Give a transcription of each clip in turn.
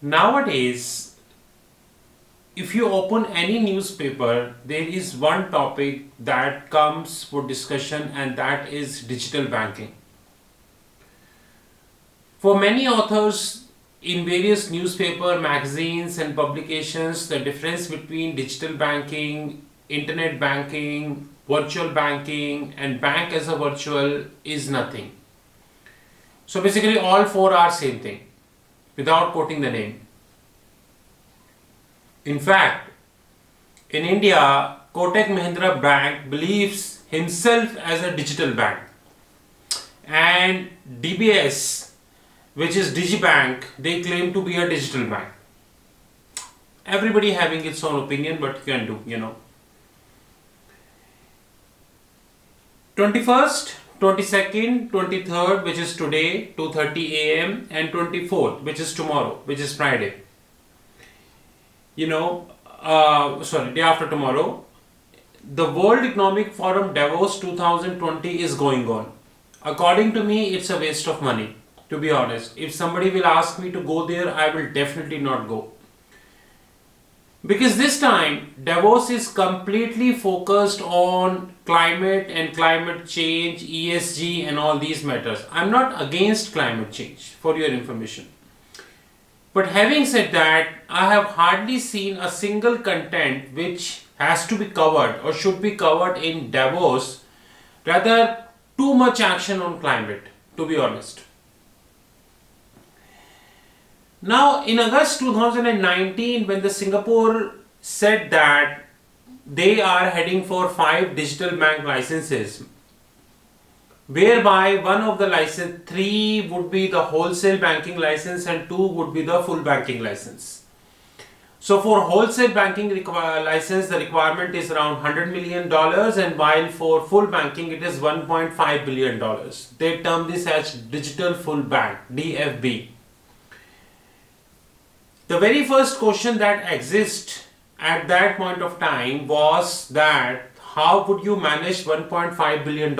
Nowadays, if you open any newspaper, there is one topic that comes for discussion, and that is digital banking. For many authors in various newspaper, magazines, and publications, the difference between digital banking, internet banking, virtual banking, and bank as a virtual is nothing. So basically, all four are same thing, without quoting the name. In fact, in India, Kotak Mahindra Bank believes himself as a digital bank, and DBS, which is Digibank, they claim to be a digital bank. Everybody having its own opinion, but you can do. 21st, 22nd, 23rd, which is today, 2:30 a.m., and 24th, which is tomorrow, which is Friday. Day after tomorrow, the World Economic Forum Davos 2020 is going on. According to me, it's a waste of money, to be honest. If somebody will ask me to go there, I will definitely not go. Because this time, Davos is completely focused on climate and climate change, ESG, and all these matters. I'm not against climate change, for your information. But having said that, I have hardly seen a single content which has to be covered or should be covered in Davos. Rather, too much action on climate, to be honest. Now, in August 2019, when the Singapore said that they are heading for 5 digital bank licenses, whereby one of the license, 3 would be the wholesale banking license and 2 would be the full banking license. So for wholesale banking license, the requirement is around $100 million, and while for full banking, it is $1.5 billion. They term this as digital full bank, DFB. The very first question that exists at that point of time was that how would you manage $1.5 billion?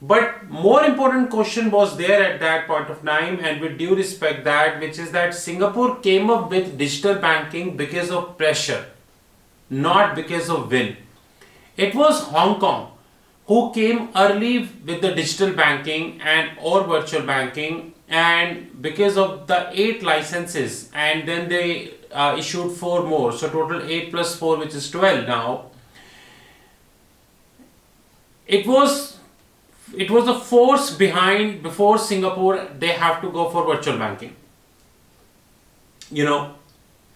But more important question was there at that point of time, and with due respect that, which is that Singapore came up with digital banking because of pressure, not because of will. It was Hong Kong who came early with the digital banking and or virtual banking, and because of the 8 licenses, and then they issued 4 more, so total 8 plus 4, which is 12 now. It was a force behind. Before Singapore, they have to go for virtual banking.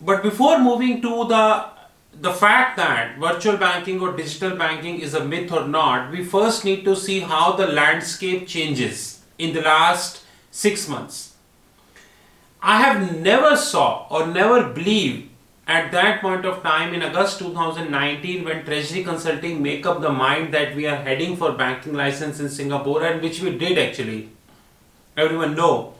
But before moving to the fact that virtual banking or digital banking is a myth or not, we first need to see how the landscape changes in the last 6 months. I have never saw or never believed at that point of time in August 2019, when Treasury Consulting make up the mind that we are heading for banking license in Singapore, and which we did actually. Everyone know.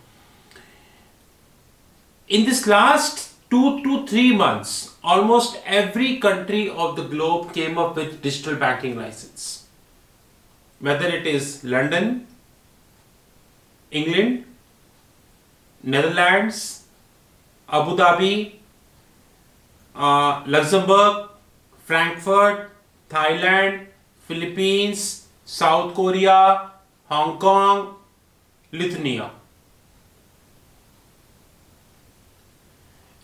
In this last 2 to 3 months, almost every country of the globe came up with digital banking license. Whether it is London, England, Netherlands, Abu Dhabi, Luxembourg, Frankfurt, Thailand, Philippines, South Korea, Hong Kong, Lithuania.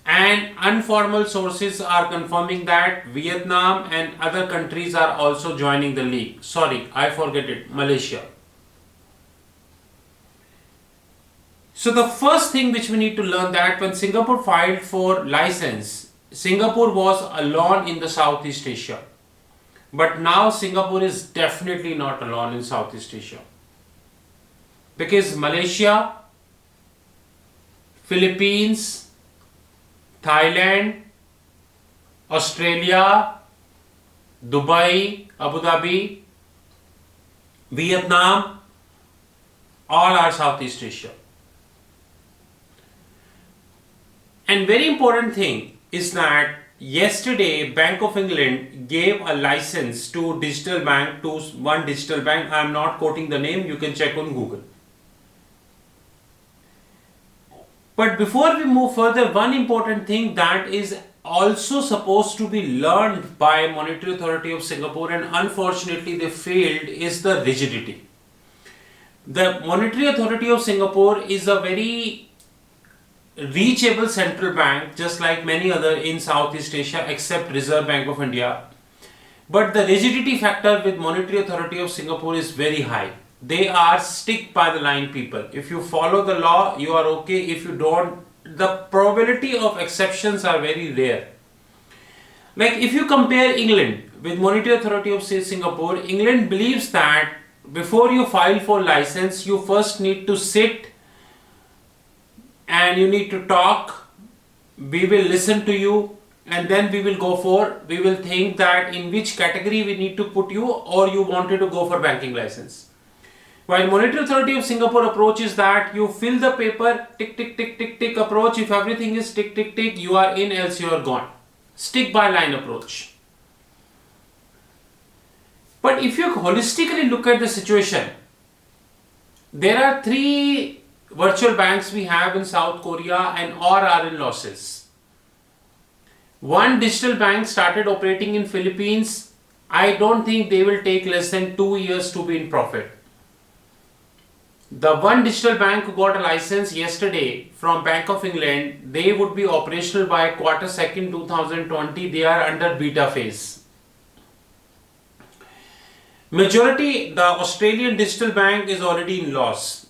And informal sources are confirming that Vietnam and other countries are also joining the league. Sorry, I forget it, Malaysia. So the first thing which we need to learn, that when Singapore filed for license, Singapore was alone in the Southeast Asia. But now Singapore is definitely not alone in Southeast Asia. Because Malaysia, Philippines, Thailand, Australia, Dubai, Abu Dhabi, Vietnam, all are Southeast Asia. And very important thing is that yesterday Bank of England gave a license to digital bank, to one digital bank. I am not quoting the name, you can check on Google. But before we move further, one important thing that is also supposed to be learned by Monetary Authority of Singapore, and unfortunately they failed, is the rigidity. The Monetary Authority of Singapore is a very reachable central bank, just like many other in Southeast Asia except Reserve Bank of India. But the rigidity factor with Monetary Authority of Singapore is very high. They are stick by the line people. If you follow the law, you are okay. If you don't, the probability of exceptions are very rare. Like if you compare England with Monetary Authority of Singapore, England believes that before you file for license, you first need to sit and you need to talk. We will listen to you, and then we will think that in which category we need to put you, or you wanted to go for banking license. While Monetary Authority of Singapore approach is that you fill the paper, tick, tick, tick, tick, tick approach. If everything is tick, tick, tick, you are in, else you are gone. Stick by line approach. But if you holistically look at the situation, there are 3 virtual banks we have in South Korea and all are in losses. One digital bank started operating in Philippines. I don't think they will take less than 2 years to be in profit. The one digital bank who got a license yesterday from Bank of England, they would be operational by Q2 2020. They are under beta phase. Majority, the Australian digital bank is already in loss.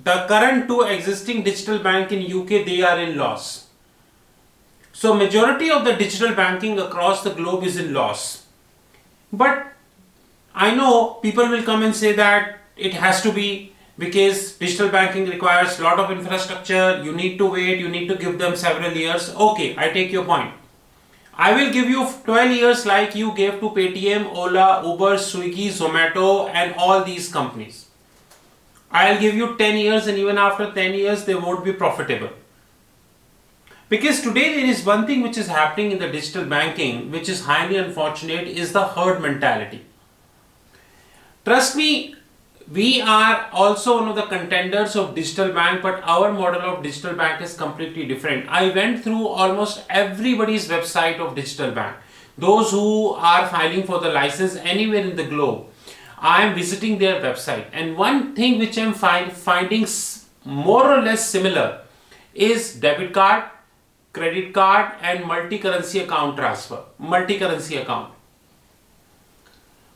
The current 2 existing digital bank in UK, they are in loss. So majority of the digital banking across the globe is in loss. But I know people will come and say that it has to be because digital banking requires a lot of infrastructure, you need to wait, you need to give them several years. Okay, I take your point. I will give you 12 years like you gave to Paytm, Ola, Uber, Swiggy, Zomato and all these companies. I'll give you 10 years, and even after 10 years they won't be profitable. Because today there is one thing which is happening in the digital banking which is highly unfortunate, is the herd mentality. Trust me, we are also one of the contenders of digital bank, but our model of digital bank is completely different. I went through almost everybody's website of digital bank. Those who are filing for the license anywhere in the globe, I am visiting their website, and one thing which I am finding more or less similar is debit card, credit card and multi-currency account transfer, multi-currency account.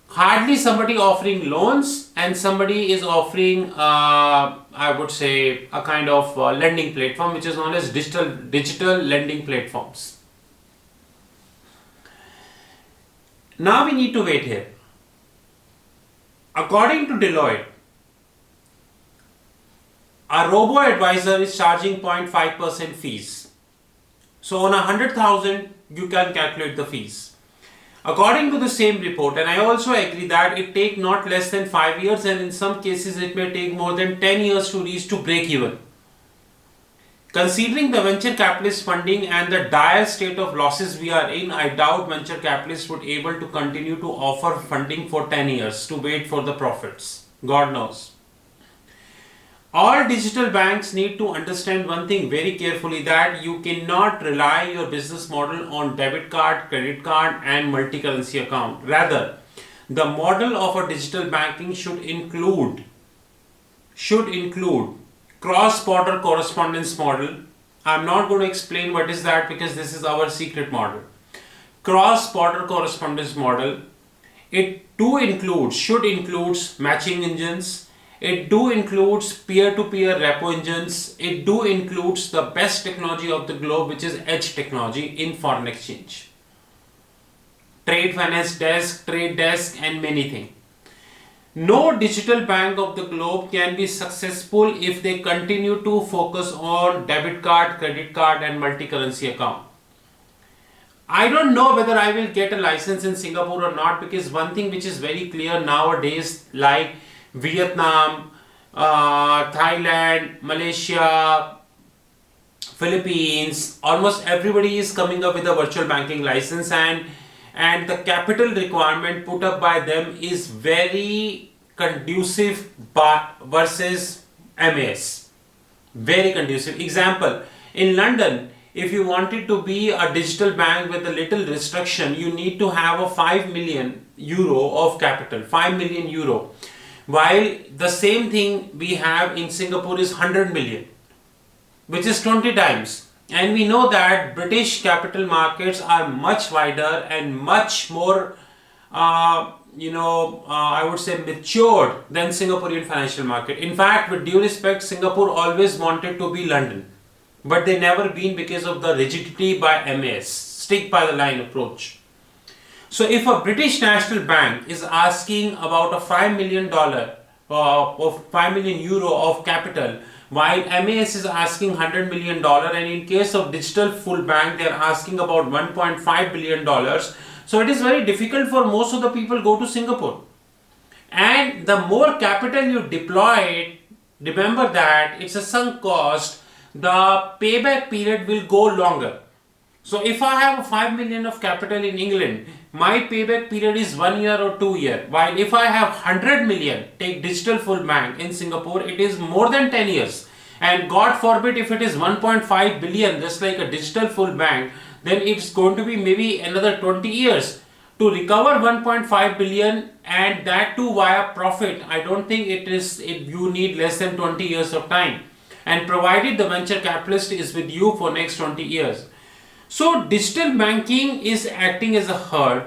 Hardly somebody offering loans, and somebody is offering I would say a kind of lending platform which is known as digital lending platforms. Now we need to wait here. According to Deloitte, a robo-advisor is charging 0.5% fees. So on 100,000, you can calculate the fees. According to the same report, and I also agree that it takes not less than 5 years, and in some cases it may take more than 10 years to reach to break even. Considering the venture capitalist funding and the dire state of losses we are in, I doubt venture capitalists would be able to continue to offer funding for 10 years to wait for the profits. God knows. All digital banks need to understand one thing very carefully, that you cannot rely your business model on debit card, credit card and multi-currency account. Rather, the model of a digital banking should include cross-border correspondence model. I'm not going to explain what is that because this is our secret model. Cross-border correspondence model. It should include matching engines. It includes peer-to-peer repo engines. It includes the best technology of the globe, which is edge technology in foreign exchange. Trade finance desk, trade desk and many things. No digital bank of the globe can be successful if they continue to focus on debit card, credit card and multi-currency account. I don't know whether I will get a license in Singapore or not, because one thing which is very clear nowadays, like Vietnam, Thailand, Malaysia, Philippines, almost everybody is coming up with a virtual banking license, and the capital requirement put up by them is very conducive versus MAS. Very conducive. Example, in London, if you wanted to be a digital bank with a little restriction, you need to have a 5 million euro of capital, 5 million euro. While the same thing we have in Singapore is 100 million, which is 20 times. And we know that British capital markets are much wider and much more, I would say matured than Singaporean financial market. In fact, with due respect, Singapore always wanted to be London, but they never been because of the rigidity by MAS, stick by the line approach. So if a British National Bank is asking about a $5 million of 5 million euro of capital, while MAS is asking $100 million, and in case of digital full bank, they are asking about $1.5 billion. So it is very difficult for most of the people go to Singapore. And the more capital you deploy, remember that it's a sunk cost, the payback period will go longer. So if I have 5 million of capital in England, my payback period is 1 year or 2 years. While if I have 100 million, take digital full bank in Singapore, it is more than 10 years. And God forbid if it is 1.5 billion, just like a digital full bank, then it's going to be maybe another 20 years to recover 1.5 billion, and that too via profit. I don't think you need less than 20 years of time, and provided the venture capitalist is with you for next 20 years. So digital banking is acting as a herd,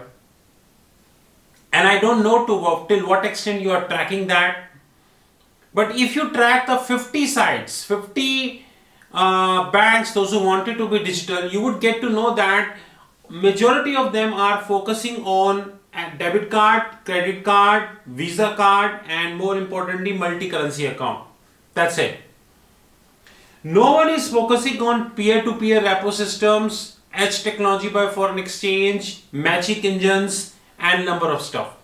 and I don't know till what extent you are tracking that. But if you track the 50 sites, 50 banks, those who wanted to be digital, you would get to know that majority of them are focusing on debit card, credit card, Visa card, and more importantly, multi-currency account. That's it. No one is focusing on peer-to-peer repo systems, edge technology by foreign exchange, matching engines, and number of stuff.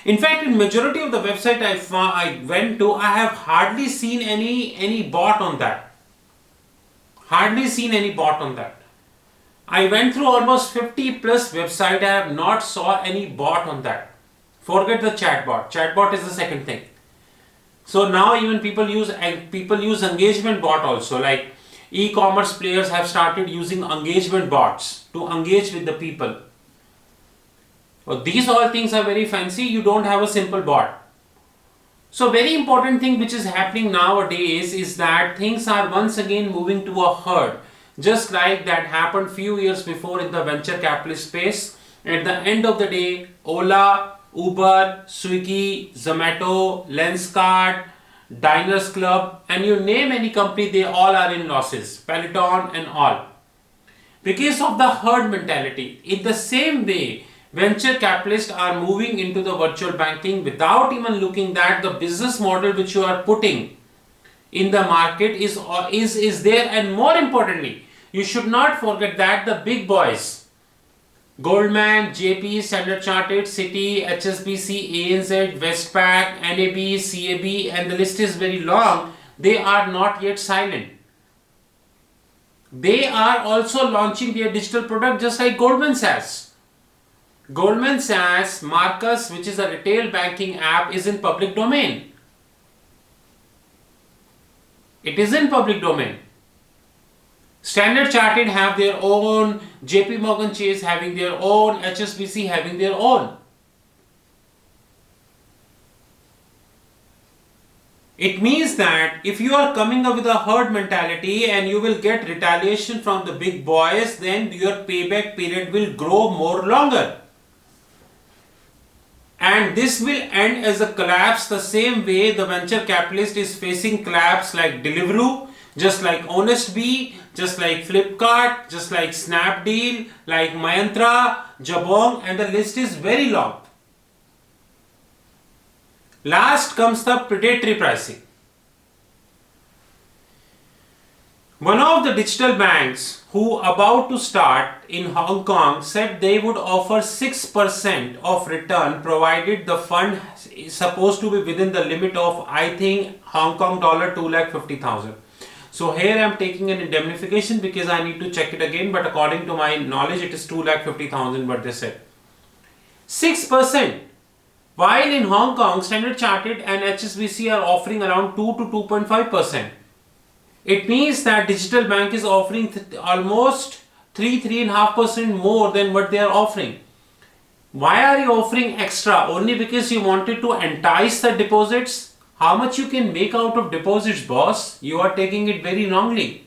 In fact, in majority of the website I went to, I have hardly seen any bot on that. Hardly seen any bot on that. I went through almost 50 plus website. I have not saw any bot on that. Forget the chatbot. Chatbot is the second thing. So now even people use engagement bot also. Like e-commerce players have started using engagement bots to engage with the people. Well, these all things are very fancy. You don't have a simple bot. So very important thing which is happening nowadays is that things are once again moving to a herd. Just like that happened few years before in the venture capitalist space. At the end of the day, Ola, Uber, Swiggy, Zomato, Lenskart, Diners Club, and you name any company, they all are in losses. Peloton and all. Because of the herd mentality. In the same way, venture capitalists are moving into the virtual banking without even looking that the business model which you are putting in the market is there. And more importantly, you should not forget that the big boys, Goldman, JP, Standard Chartered, Citi, HSBC, ANZ, Westpac, NAB, CAB, and the list is very long, they are not yet silent. They are also launching their digital product just like Goldman Sachs. Goldman Sachs, Marcus, which is a retail banking app, is in public domain. It is in public domain. Standard Chartered have their own, JP Morgan Chase having their own, HSBC having their own. It means that if you are coming up with a herd mentality and you will get retaliation from the big boys, then your payback period will grow more longer. And this will end as a collapse the same way the venture capitalist is facing collapse like Deliveroo, just like Honestbee, just like Flipkart, just like Snapdeal, like Myntra, Jabong, and the list is very long. Last comes the predatory pricing. One of the digital banks who about to start in Hong Kong said they would offer 6% of return provided the fund is supposed to be within the limit of, I think, Hong Kong dollar 250,000. So here I am taking an indemnification because I need to check it again, but according to my knowledge it is 250,000 what they said. 6%. While in Hong Kong, Standard Chartered and HSBC are offering around 2 to 2.5%. It means that digital bank is offering almost 3.5% more than what they are offering. Why are you offering extra? Only because you wanted to entice the deposits? How much you can make out of deposits, boss? You are taking it very wrongly.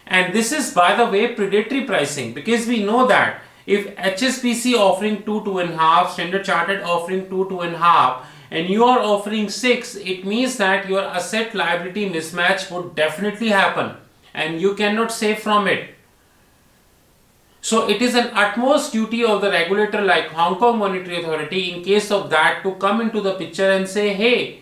And this is, by the way, predatory pricing, because we know that if HSBC offering 2.5, Standard Chartered offering 2.5, and you are offering 6, it means that your asset liability mismatch would definitely happen and you cannot save from it. So it is an utmost duty of the regulator like Hong Kong Monetary Authority in case of that to come into the picture and say, hey,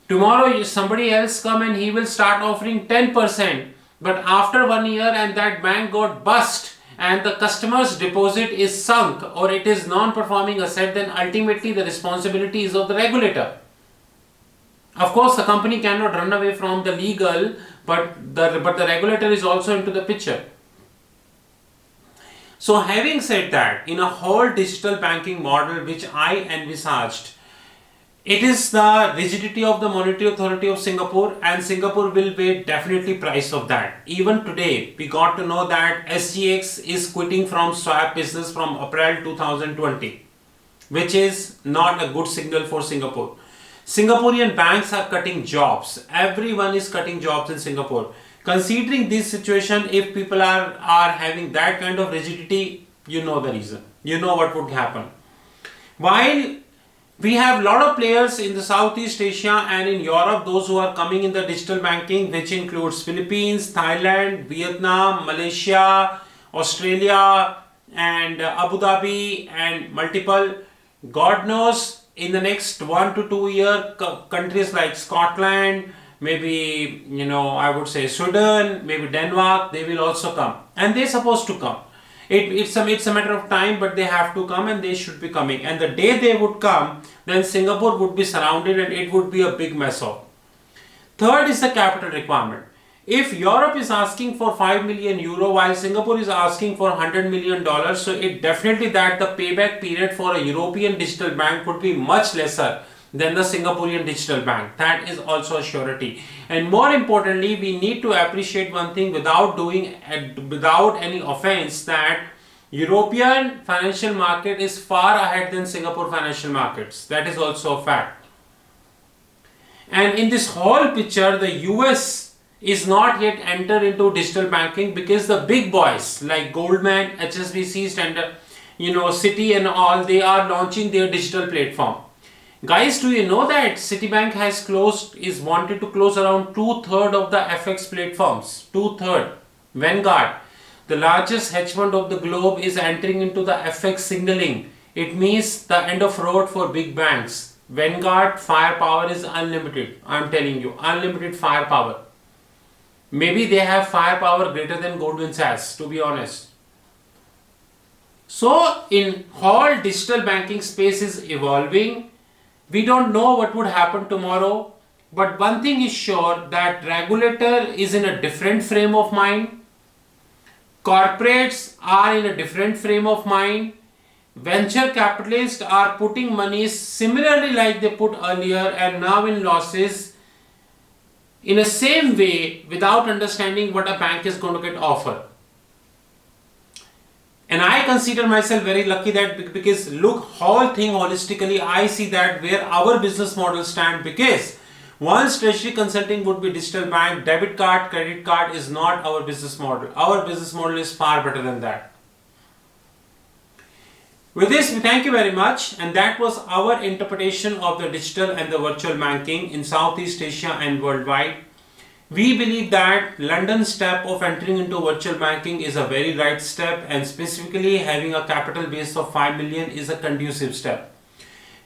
tomorrow somebody else come and he will start offering 10%, but after 1 year and that bank got bust and the customer's deposit is sunk or it is non-performing asset, then ultimately the responsibility is of the regulator. Of course, the company cannot run away from the legal, but the regulator is also into the picture. So having said that, in a whole digital banking model which I envisaged, it is the rigidity of the Monetary Authority of Singapore, and Singapore will pay definitely price of that. Even today, we got to know that SGX is quitting from swap business from April 2020, which is not a good signal for Singapore. Singaporean banks are cutting jobs. Everyone is cutting jobs in Singapore. Considering this situation, if people are having that kind of rigidity, you know the reason. You know what would happen. While we have a lot of players in the Southeast Asia and in Europe, those who are coming in the digital banking, which includes Philippines, Thailand, Vietnam, Malaysia, Australia, and Abu Dhabi, and multiple. God knows, in the next 1 to 2 years, countries like Scotland, maybe, I would say Sweden, maybe Denmark, they will also come. And they're supposed to come. It's a matter of time, but they have to come and they should be coming. And the day they would come, then Singapore would be surrounded and it would be a big mess up. Third is the capital requirement. If Europe is asking for 5 million euro while Singapore is asking for $100 million, so it definitely that the payback period for a European digital bank would be much lesser than the Singaporean digital bank. That is also a surety. And more importantly, we need to appreciate one thing without any offense, that European financial market is far ahead than Singapore financial markets. That is also a fact. And in this whole picture, the US is not yet entered into digital banking because the big boys like Goldman, HSBC, Standard, Citi and all, they are launching their digital platform. Guys, do you know that Citibank is wanted to close around 2/3 of the FX platforms? 2/3. Vanguard, the largest hedge fund of the globe, is entering into the FX signaling. It means the end of road for big banks. Vanguard firepower is unlimited. I'm telling you, unlimited firepower. Maybe they have firepower greater than Goldman Sachs, to be honest. So, in whole digital banking space is evolving. We don't know what would happen tomorrow, but one thing is sure, that regulator is in a different frame of mind. Corporates are in a different frame of mind. Venture capitalists are putting money similarly like they put earlier and now in losses in the same way without understanding what a bank is going to get offered. And I consider myself very lucky that because look whole thing holistically, I see that where our business model stand, because once treasury consulting would be digital bank, debit card, credit card is not our business model. Our business model is far better than that. With this, we thank you very much, and that was our interpretation of the digital and the virtual banking in Southeast Asia and worldwide. We believe that London's step of entering into virtual banking is a very right step, and specifically having a capital base of 5 million is a conducive step.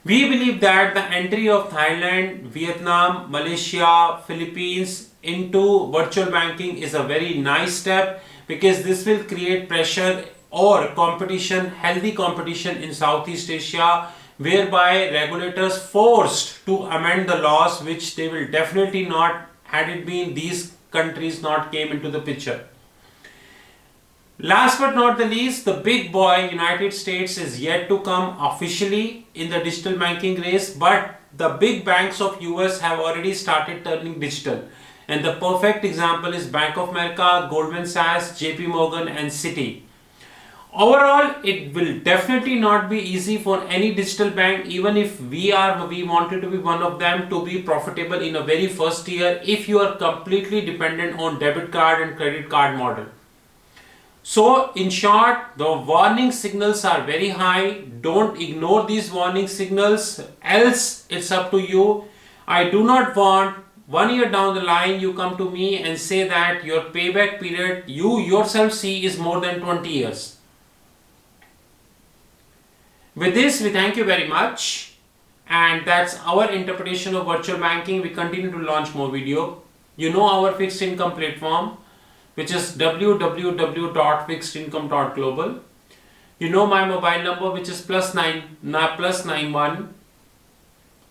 We believe that the entry of Thailand, Vietnam, Malaysia, Philippines into virtual banking is a very nice step, because this will create pressure or competition, healthy competition in Southeast Asia, whereby regulators forced to amend the laws, which they will definitely not had it been these countries not came into the picture. Last but not the least, the big boy United States is yet to come officially in the digital banking race, but the big banks of US have already started turning digital. And the perfect example is Bank of America, Goldman Sachs, JP Morgan and Citi. Overall, it will definitely not be easy for any digital bank, even if we wanted to be one of them, to be profitable in a very first year if you are completely dependent on debit card and credit card model. So in short, the warning signals are very high. Don't ignore these warning signals, else it's up to you. I do not want 1 year down the line you come to me and say that your payback period you yourself see is more than 20 years. With this, we thank you very much, and that's our interpretation of virtual banking. We continue to launch more video. You know our fixed income platform, which is www.fixedincome.global. You know my mobile number, which is +91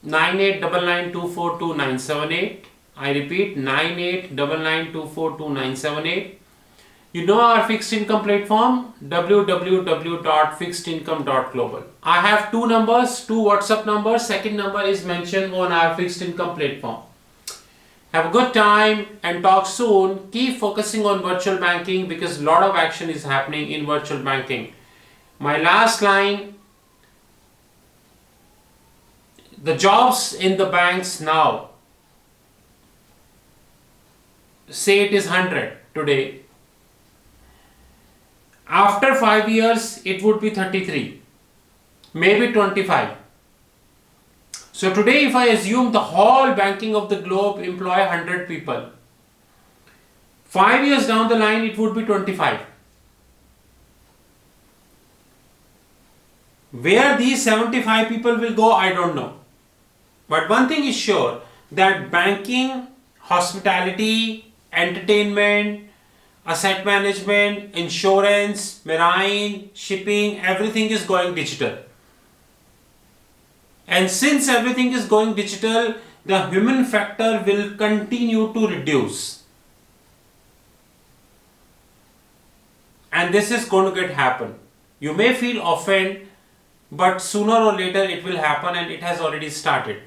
9899242978. I repeat, 9899242978. You know our fixed income platform, www.fixedincome.global. I have two numbers, two WhatsApp numbers. Second number is mentioned on our fixed income platform. Have a good time and talk soon. Keep focusing on virtual banking because a lot of action is happening in virtual banking. My last line, the jobs in the banks now, say it is 100 today. After 5 years, it would be 33, maybe 25. So today, if I assume the whole banking of the globe employ 100 people, 5 years down the line, it would be 25. Where these 75 people will go, I don't know. But one thing is sure, that banking, hospitality, entertainment, asset management, insurance, marine, shipping, everything is going digital. And since everything is going digital, the human factor will continue to reduce. And this is going to happen. You may feel offended, but sooner or later it will happen, and it has already started.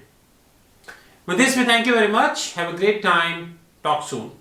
With this, we thank you very much. Have a great time. Talk soon.